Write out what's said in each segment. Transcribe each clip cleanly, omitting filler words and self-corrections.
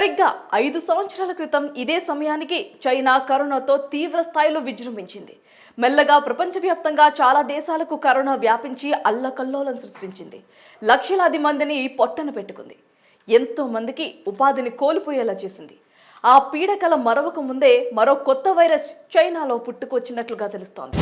సరిగ్గా 5 సంవత్సరాల క్రితం ఇదే సమయానికి చైనా కరోనాతో తీవ్ర స్థాయిలో విజృంభించింది. మెల్లగా ప్రపంచవ్యాప్తంగా చాలా దేశాలకు కరోనా వ్యాపించి అల్లకల్లోలం సృష్టించింది. లక్షలాది మందిని పొట్టన పెట్టుకుంది. ఎంతో మందికి ఉపాధిని కోల్పోయేలా చేసింది. ఆ పీడకల మరవక ముందే మరో కొత్త వైరస్ చైనాలో పుట్టుకొచ్చినట్లుగా తెలుస్తోంది.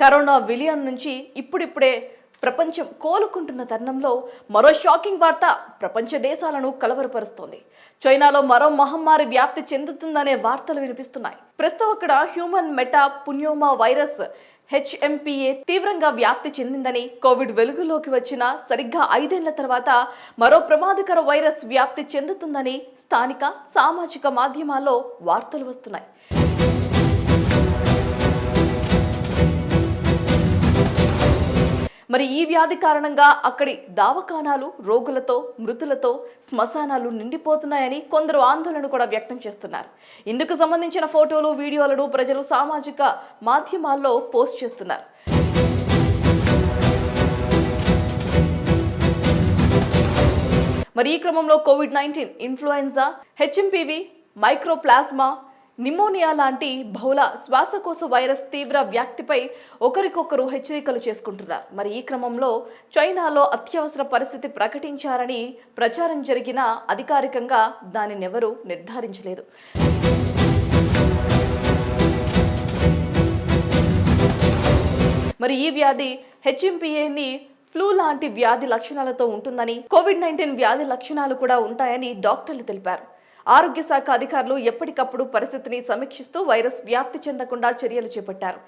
కరోనా విలయం నుంచి ఇప్పుడిప్పుడే ప్రపంచం కోలుకుంటున్న తరుణంలో మరో షాకింగ్ వార్త ప్రపంచ దేశాలను కలవరపరుస్తోంది. చైనాలో మరో మహమ్మారి వ్యాప్తి చెందుతుందనే వార్తలు వినిపిస్తున్నాయి. ప్రస్తుతం అక్కడ హ్యూమన్ మెటాపున్యోమా వైరస్ HMPA తీవ్రంగా వ్యాప్తి చెందిందని, కోవిడ్ వెలుగులోకి వచ్చిన సరిగ్గా 5 ఏళ్ల తర్వాత మరో ప్రమాదకర వైరస్ వ్యాప్తి చెందుతుందని స్థానిక సామాజిక మాధ్యమాల్లో వార్తలు వస్తున్నాయి. మరి ఈ వ్యాధి కారణంగా అక్కడి దవాఖానాలు రోగులతో, మృతులతో, శ్మశానాలు నిండిపోతున్నాయని కొందరు ఆందోళన కూడా వ్యక్తం చేస్తున్నారు. ఇందుకు సంబంధించిన ఫోటోలు, వీడియోలను ప్రజలు సామాజిక మాధ్యమాల్లో పోస్ట్ చేస్తున్నారు. మరి ఈ క్రమంలో COVID-19, influenza, HMPV, mycoplasma, pneumonia లాంటి బహుళ శ్వాసకోశ వైరస్ తీవ్ర వ్యాప్తిపై ఒకరికొకరు హెచ్చరికలు చేసుకుంటున్నారు. మరి ఈ క్రమంలో చైనాలో అత్యవసర పరిస్థితి ప్రకటించారని ప్రచారం జరిగినా అధికారికంగా దానినెవరూ నిర్ధారించలేదు. మరి ఈ వ్యాధి HMPAని ఫ్లూ లాంటి వ్యాధి లక్షణాలతో ఉంటుందని, కోవిడ్-19 వ్యాధి లక్షణాలు కూడా ఉంటాయని డాక్టర్లు తెలిపారు. ఆరోగ్య శాఖ అధికారులు ఎప్పటికప్పుడు పరిస్థితిని సమీక్షిస్తూ వైరస్ వ్యాప్తి చెందకుండా చర్యలు చేపట్టారు.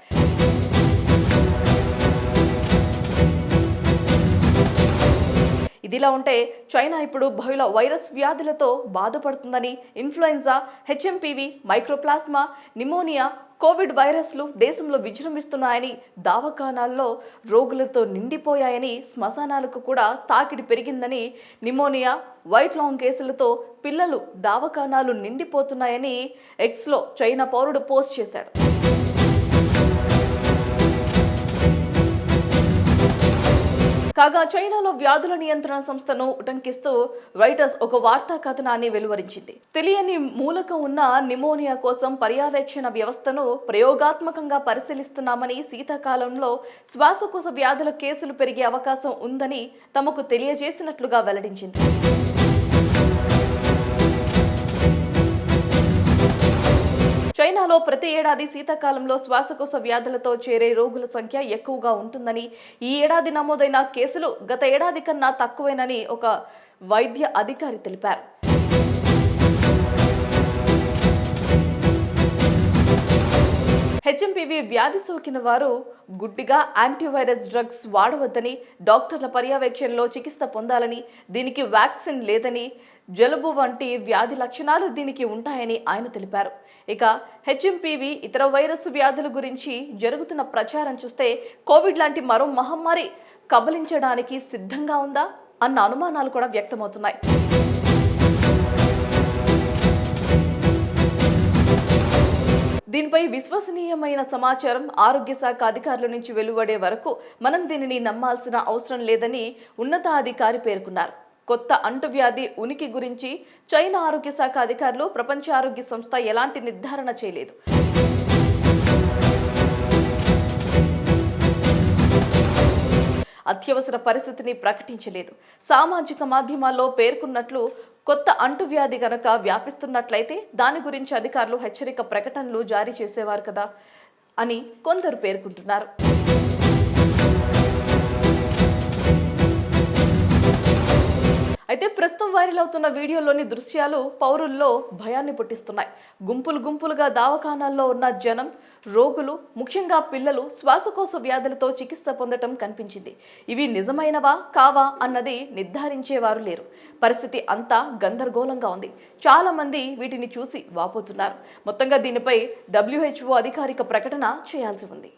ఇదిలా ఉంటే చైనా ఇప్పుడు బహుళ వైరస్ వ్యాధులతో బాధపడుతుందని, influenza, HMPV, mycoplasma, pneumonia, COVID వైరస్లు దేశంలో విజృంభిస్తున్నాయని, దవాఖానాల్లో రోగులతో నిండిపోయాయని, శ్మశానాలకు కూడా తాకిడి పెరిగిందని, నిమోనియా, వైట్ లాంగ్ కేసులతో పిల్లలు దవాఖానాలు నిండిపోతున్నాయని ఎక్స్లో చైనా పౌరుడు పోస్ట్ చేశాడు. కాగా చైనాలో వ్యాధుల నియంత్రణ సంస్థను ఉటంకిస్తూ రాయిటర్స్ ఒక వార్తా కథనాన్ని వెలువరించింది. తెలియని మూలకం ఉన్న నిమోనియా కోసం పర్యవేక్షణ వ్యవస్థను ప్రయోగాత్మకంగా పరిశీలిస్తున్నామని, శీతాకాలంలో శ్వాసకోశ వ్యాధుల కేసులు పెరిగే అవకాశం ఉందని తమకు తెలియజేసినట్లుగా వెల్లడించింది. చైనాలో ప్రతి ఏడాది శీతాకాలంలో శ్వాసకోశ వ్యాధులతో చేరే రోగుల సంఖ్య ఎక్కువగా ఉంటుందని, ఈ ఏడాది నమోదైన కేసులు గత ఏడాది కన్నా తక్కువేనని ఒక వైద్య అధికారి తెలిపారు. HMPV వ్యాధి సోకిన వారు గుడ్డిగా యాంటీవైరస్ డ్రగ్స్ వాడవద్దని, డాక్టర్ల పర్యవేక్షణలో చికిత్స పొందాలని, దీనికి వ్యాక్సిన్ లేదని, జలుబు వంటి వ్యాధి లక్షణాలు దీనికి ఉంటాయని ఆయన తెలిపారు. ఇక HMPV ఇతర వైరస్ వ్యాధుల గురించి జరుగుతున్న ప్రచారం చూస్తే కోవిడ్ లాంటి మరో మహమ్మారి కబలించడానికి సిద్ధంగా ఉందా అన్న అనుమానాలు కూడా వ్యక్తమవుతున్నాయి. దీనిపై విశ్వసనీయమైన సమాచారం ఆరోగ్య శాఖ అధికారుల నుంచి వెలువడే వరకు మనం దీనిని నమ్మాల్సిన అవసరం లేదని ఉన్నతాధికారి పేర్కొన్నారు. కొత్త అంటువ్యాధి ఉనికి గురించి చైనా ఆరోగ్య శాఖ అధికారులు ప్రపంచ ఆరోగ్య సంస్థ ఎలాంటి నిర్ధారణ చేయలేదు. అత్యవసర పరిస్థితిని ప్రకటించలేదు. సామాజిక మాధ్యమాల్లో పేర్కొన్నట్లు కొత్త అంటువ్యాధి గనక వ్యాపిస్తున్నట్లయితే దాని గురించి అధికారులు హెచ్చరిక ప్రకటనలు జారీ చేసేవారు కదా అని కొందరు పేర్కొంటున్నారు. అయితే ప్రస్తుతం వైరల్ అవుతున్న వీడియోలోని దృశ్యాలు పౌరుల్లో భయాన్ని పుట్టిస్తున్నాయి. గుంపులుగా దవాఖానాల్లో ఉన్న జనం, రోగులు, ముఖ్యంగా పిల్లలు శ్వాసకోశ వ్యాధులతో చికిత్స పొందటం కనిపించింది. ఇవి నిజమైనవా కావా అన్నది నిర్ధారించేవారు లేరు. పరిస్థితి అంతా గందరగోళంగా ఉంది. చాలా మంది వీటిని చూసి వాపోతున్నారు. మొత్తంగా దీనిపై WHO అధికారిక ప్రకటన చేయాల్సి ఉంది.